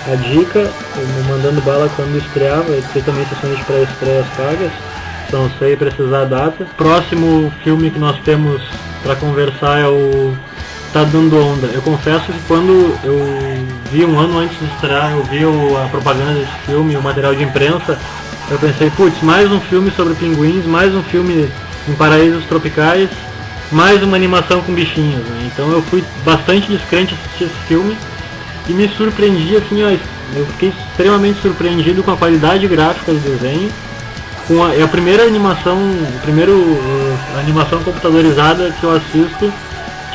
a dica, no Mandando Bala quando estrear, vai ter também sessões de pré-estreias pagas, não sei precisar a data. Próximo filme que nós temos para conversar é o Tá Dando Onda. Eu confesso que quando eu vi um ano antes de estrear, eu vi a propaganda desse filme, o material de imprensa, eu pensei, putz, mais um filme sobre pinguins, mais um filme em paraísos tropicais, mais uma animação com bichinhos, né? Então eu fui bastante descrente assistir esse filme e me surpreendi, assim, ó, eu fiquei extremamente surpreendido com a qualidade gráfica do desenho, com a primeira animação, a animação computadorizada que eu assisto,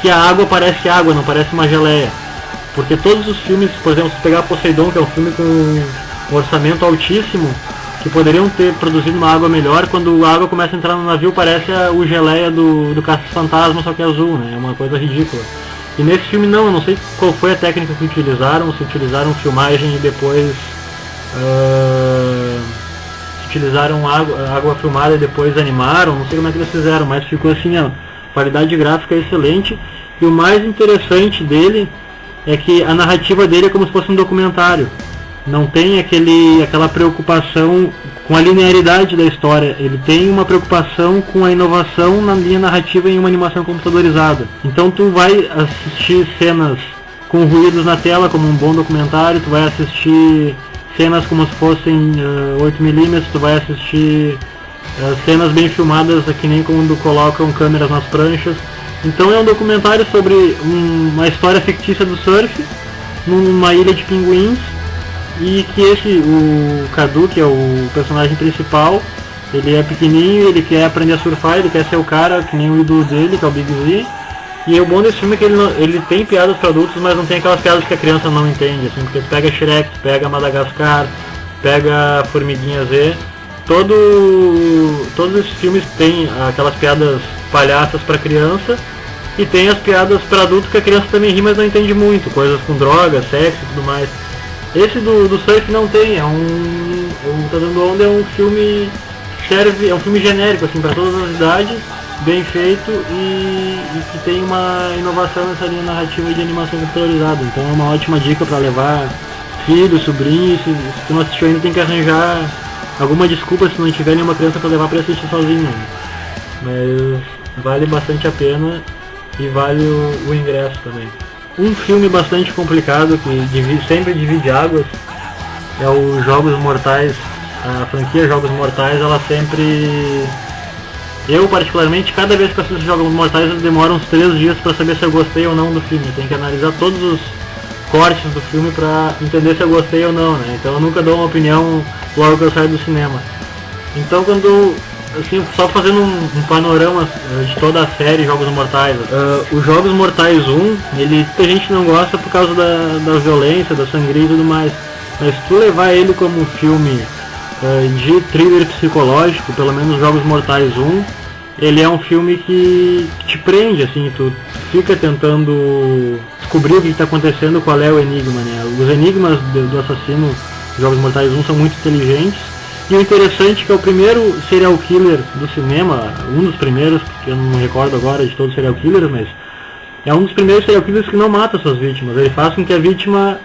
que a água parece água, não parece uma geleia. Porque todos os filmes, por exemplo, se pegar Poseidon, que é um filme com um orçamento altíssimo, que poderiam ter produzido uma água melhor, quando a água começa a entrar no navio parece o geleia do Caça-Fantasma, só que azul, né? É uma coisa ridícula. E nesse filme não, eu não sei qual foi a técnica que utilizaram, se utilizaram filmagem e depois... se utilizaram água filmada e depois animaram, não sei como é que eles fizeram, mas ficou assim, ó, qualidade gráfica excelente. E o mais interessante dele é que a narrativa dele é como se fosse um documentário. Não tem aquela preocupação com a linearidade da história. Ele tem uma preocupação com a inovação na linha narrativa em uma animação computadorizada. Então tu vai assistir cenas com ruídos na tela como um bom documentário, tu vai assistir cenas como se fossem 8mm, tu vai assistir cenas bem filmadas, que nem quando colocam câmeras nas pranchas. Então é um documentário sobre uma história fictícia do surf, numa ilha de pinguins, e que o Cadu, que é o personagem principal, ele é pequenininho, ele quer aprender a surfar, ele quer ser o cara, que nem o ídolo dele, que é o Big Z. E o bom desse filme é que ele tem piadas para adultos, mas não tem aquelas piadas que a criança não entende, assim, porque pega Shrek, pega Madagascar, pega Formiguinha Z. Todos esses filmes têm aquelas piadas palhaças para criança, e tem as piadas para adultos que a criança também ri, mas não entende muito, coisas com droga, sexo e tudo mais. Esse do surf não tem, o Tá Dando Onda é um filme é um filme genérico, assim, para todas as idades, bem feito e que tem uma inovação nessa linha narrativa de animação computadorizada. Então é uma ótima dica para levar filhos, sobrinhos. Se tu não assistiu ainda, tem que arranjar alguma desculpa se não tiver nenhuma criança para levar para assistir sozinho. Mas vale bastante a pena e vale o ingresso também. Um filme bastante complicado que sempre divide águas é o Jogos Mortais. A franquia Jogos Mortais, ela sempre... Eu particularmente, cada vez que eu assisto Jogos Mortais, eu demoro uns 3 dias para saber se eu gostei ou não do filme. Tem que analisar todos os cortes do filme para entender se eu gostei ou não, né? Então eu nunca dou uma opinião logo que eu saio do cinema. Então quando... assim, só fazendo um panorama de toda a série Jogos Mortais. Os Jogos Mortais 1, muita gente não gosta por causa da violência, da sangria e tudo mais. Mas se tu levar ele como um filme de thriller psicológico, pelo menos Jogos Mortais 1, ele é um filme que te prende, assim, tu fica tentando descobrir o que está acontecendo, qual é o enigma, né? Os enigmas do assassino de Jogos Mortais 1 são muito inteligentes. E o interessante é que é o primeiro serial killer do cinema, um dos primeiros, porque eu não me recordo agora de todos os serial killers, mas é um dos primeiros serial killers que não mata suas vítimas. Ele faz com que a vítima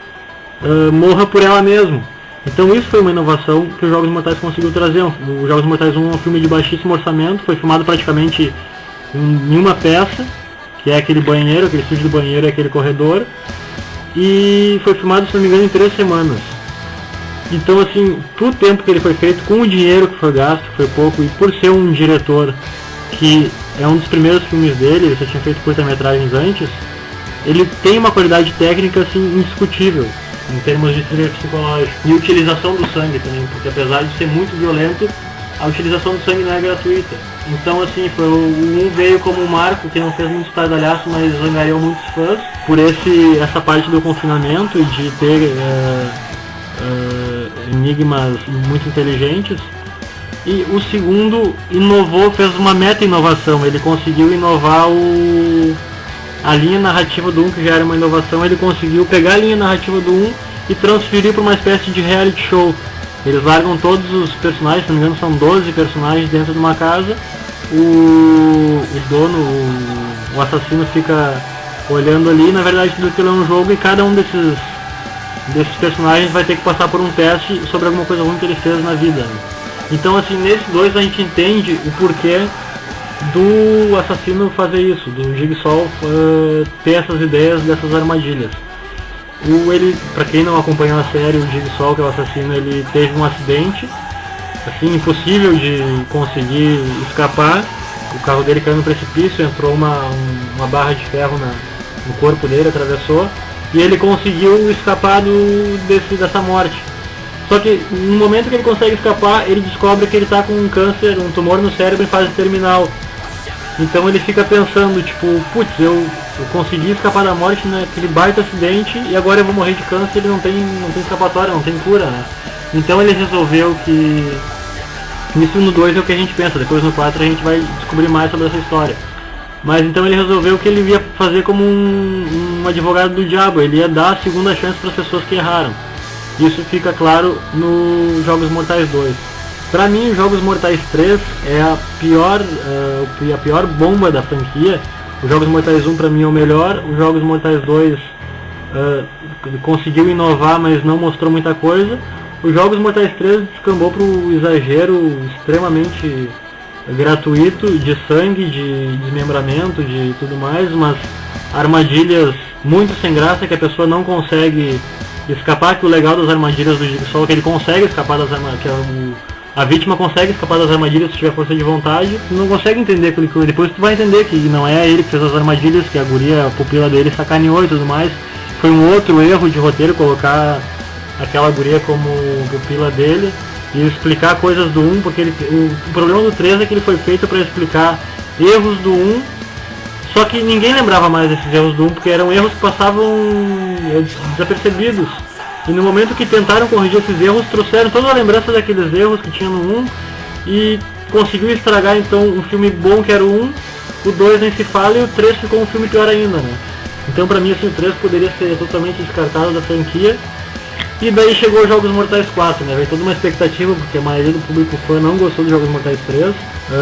morra por ela mesma. Então isso foi uma inovação que os Jogos Mortais conseguiu trazer. O Jogos Mortais 1 é um filme de baixíssimo orçamento, foi filmado praticamente em uma peça, que é aquele banheiro, aquele estúdio do banheiro e aquele corredor, e foi filmado, se não me engano, em 3 semanas. Então, assim, pro tempo que ele foi feito, com o dinheiro que foi gasto, que foi pouco, e por ser um diretor que é um dos primeiros filmes dele, ele só tinha feito curta-metragens antes, ele tem uma qualidade técnica, assim, indiscutível, em termos de thriller psicológico. E utilização do sangue também, porque apesar de ser muito violento, a utilização do sangue não é gratuita. Então, assim, o 1 veio como um marco que não fez muito estardalhaço, mas angariou muitos fãs, por essa parte do confinamento e de ter... enigmas muito inteligentes. E o segundo inovou, fez uma meta-inovação. Ele conseguiu inovar a linha narrativa do 1, que já era uma inovação. Ele conseguiu pegar a linha narrativa do 1 e transferir para uma espécie de reality show. Eles largam todos os personagens, se não me engano são 12 personagens dentro de uma casa. O dono, o assassino fica olhando ali. Na verdade tudo aquilo é um jogo, e cada um desses personagens vai ter que passar por um teste sobre alguma coisa ruim que ele fez na vida, né? Então assim, nesses dois a gente entende o porquê do assassino fazer isso, do Jigsaw ter essas ideias dessas armadilhas. Ele, pra quem não acompanhou a série, o Jigsaw, que é o assassino, ele teve um acidente, assim, impossível de conseguir escapar. O carro dele caiu no precipício, entrou uma barra de ferro no corpo dele, atravessou, e ele conseguiu escapar dessa morte. Só que no momento que ele consegue escapar, ele descobre que ele está com um câncer, um tumor no cérebro em fase terminal. Então ele fica pensando, tipo, putz, eu consegui escapar da morte naquele baita acidente e agora eu vou morrer de câncer, ele não tem escapatória, não tem cura, né? Então ele resolveu que... Isso no 2 é o que a gente pensa, depois no 4 a gente vai descobrir mais sobre essa história. Mas então ele resolveu que ele ia fazer como um advogado do diabo, ele ia dar a segunda chance para as pessoas que erraram. Isso fica claro no Jogos Mortais 2. Pra mim, os Jogos Mortais 3 é a pior bomba da franquia. Os Jogos Mortais 1 pra mim é o melhor. Os Jogos Mortais 2 conseguiu inovar, mas não mostrou muita coisa. Os Jogos Mortais 3 descambou pro exagero extremamente gratuito de sangue, de desmembramento, de tudo mais, mas armadilhas muito sem graça que a pessoa não consegue escapar. Que o legal das armadilhas do Jigsaw é que ele consegue escapar das armadilhas, a vítima consegue escapar das armadilhas se tiver força de vontade. Tu não consegue entender aquilo, depois tu vai entender que não é ele que fez as armadilhas, que a guria, a pupila dele sacaneou e tudo mais. Foi um outro erro de roteiro colocar aquela guria como pupila dele e explicar coisas do 1, porque o problema do 3 é que ele foi feito para explicar erros do 1, só que ninguém lembrava mais desses erros do 1, porque eram erros que passavam desapercebidos. E no momento que tentaram corrigir esses erros, trouxeram toda a lembrança daqueles erros que tinha no 1 e conseguiu estragar então um filme bom que era o 1, o 2 nem se fala e o 3 ficou um filme pior ainda, né? Então pra mim assim, o 3 poderia ser totalmente descartado da franquia. E daí chegou os Jogos Mortais 4, né? Veio toda uma expectativa, porque a maioria do público fã não gostou dos Jogos Mortais 3.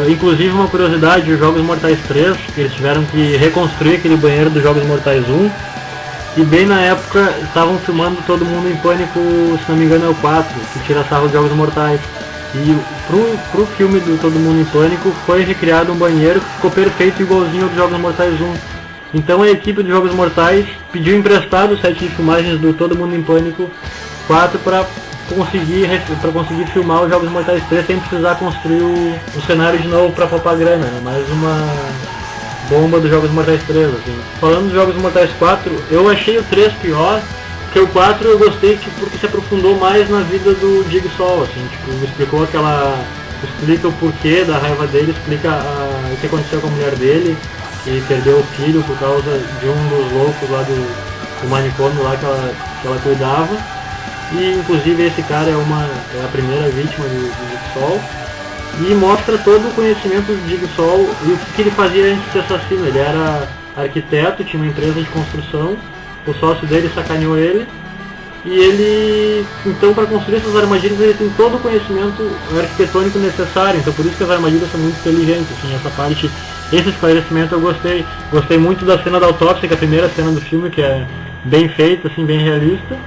Inclusive uma curiosidade, os Jogos Mortais 3, eles tiveram que reconstruir aquele banheiro dos Jogos Mortais 1. E bem na época estavam filmando Todo Mundo em Pânico, se não me engano é o 4, que tira sarro dos Jogos Mortais. E pro filme do Todo Mundo em Pânico foi recriado um banheiro que ficou perfeito igualzinho ao dos Jogos Mortais 1. Então a equipe dos Jogos Mortais pediu emprestado o set de filmagens do Todo Mundo em Pânico 4 para conseguir filmar os Jogos Mortais 3 sem precisar construir o cenário de novo para poupar grana, né? Mais uma bomba dos Jogos Mortais 3, assim. Falando dos Jogos Mortais 4, eu achei o 3 pior, porque o 4 eu gostei porque se aprofundou mais na vida do Jigsaw, assim, tipo, explica o porquê da raiva dele, explica o que aconteceu com a mulher dele, que perdeu o filho por causa de um dos loucos lá do manicômio lá que ela cuidava. E inclusive esse cara é a primeira vítima do Jigsaw. E mostra todo o conhecimento do Jigsaw e o que ele fazia antes de ser assassino. Ele era arquiteto, tinha uma empresa de construção, o sócio dele sacaneou ele. E ele, então, para construir essas armadilhas, ele tem todo o conhecimento arquitetônico necessário. Então por isso que as armadilhas são muito inteligentes, assim, esse esclarecimento eu gostei. Gostei muito da cena da autópsia, que é a primeira cena do filme, que é bem feita, assim, bem realista.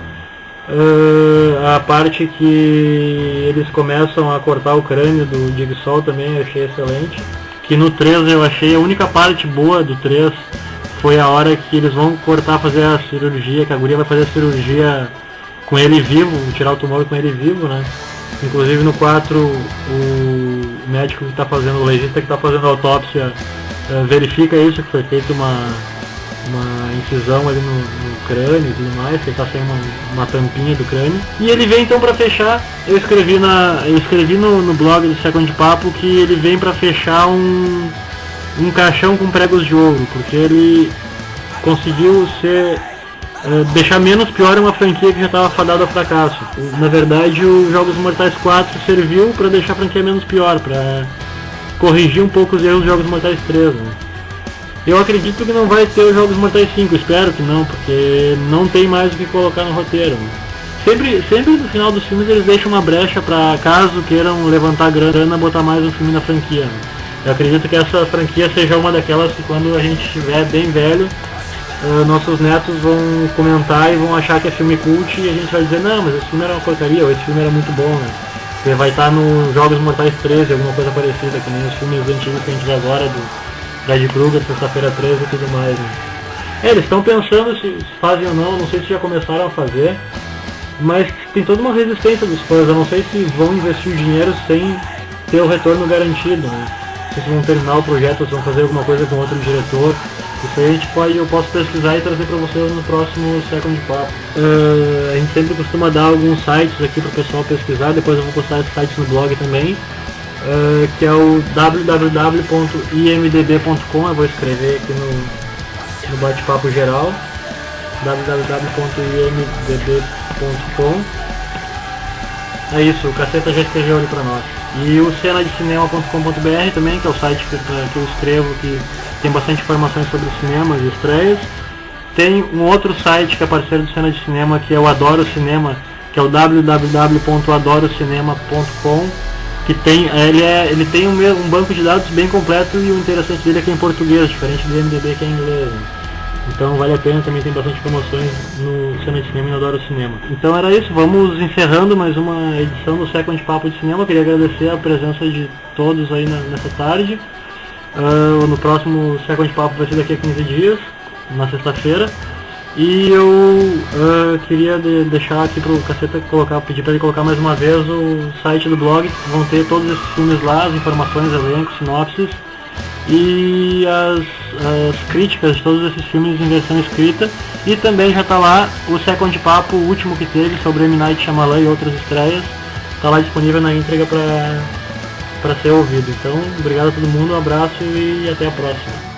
A parte que eles começam a cortar o crânio do Jigsaw também eu achei excelente. Que no 3 eu achei a única parte boa do 3 foi a hora que eles vão fazer a cirurgia, que a guria vai fazer a cirurgia com ele vivo, tirar o tumor com ele vivo, né? Inclusive no 4 o médico que está fazendo, o legista que está fazendo a autópsia verifica isso, que foi feita uma incisão ali no crânio e tudo mais, que ele tá sem uma tampinha do crânio. E ele vem então para fechar, eu escrevi no blog do Second Papo que ele vem para fechar um caixão com pregos de ouro, porque ele conseguiu deixar menos pior uma franquia que já estava fadada ao fracasso. Na verdade, o Jogos Mortais 4 serviu para deixar a franquia menos pior, para corrigir um pouco os erros dos Jogos Mortais 3, né? Eu acredito que não vai ter os Jogos Mortais 5, espero que não, porque não tem mais o que colocar no roteiro. Sempre no final dos filmes eles deixam uma brecha para caso queiram levantar grana, botar mais um filme na franquia. Eu acredito que essa franquia seja uma daquelas que quando a gente estiver bem velho, nossos netos vão comentar e vão achar que é filme cult e a gente vai dizer, não, mas esse filme era uma porcaria, ou esse filme era muito bom, né? Porque vai estar no Jogos Mortais 13, alguma coisa parecida, que nem os filmes antigos que a gente vê agora, do Freddy Krueger, Sexta-feira 13 e tudo mais, né? Eles estão pensando se fazem ou não sei se já começaram a fazer, mas tem toda uma resistência dos fãs, eu não sei se vão investir o dinheiro sem ter o retorno garantido, né? Se vão terminar o projeto, se vão fazer alguma coisa com outro diretor. Isso aí eu posso pesquisar e trazer para você no próximo Second Papo. A gente sempre costuma dar alguns sites aqui para o pessoal pesquisar, depois eu vou postar esses sites no blog também, que é o www.imdb.com, eu vou escrever aqui no bate-papo geral, www.imdb.com. É isso, o Caceta já escreveu ali para nós. E o cenadecinema.com.br também, que é o site que eu escrevo, que tem bastante informações sobre cinema e estreias. Tem um outro site que é parceiro do Cena de Cinema, que é o Adoro Cinema, que é o www.adorocinema.com, que tem, ele tem um banco de dados bem completo, e o interessante dele é que é em português, diferente do MDB que é em inglês. Então vale a pena, também tem bastante promoções no Cena de Cinema e no Adoro Cinema. Então era isso, vamos encerrando mais uma edição do Second Papo de Cinema. Queria agradecer a presença de todos aí nessa tarde. No próximo Second Papo vai ser daqui a 15 dias, na sexta-feira. E eu queria deixar aqui pro Caceta pedir para ele colocar mais uma vez o site do blog. Vão ter todos esses filmes lá, as informações, elencos, sinopses e as críticas de todos esses filmes em versão escrita. E também já está lá o Second Papo, o último que teve, sobre M. Night Shyamalan e outras estreias. Está lá disponível na íntegra para ser ouvido. Então, obrigado a todo mundo, um abraço e até a próxima.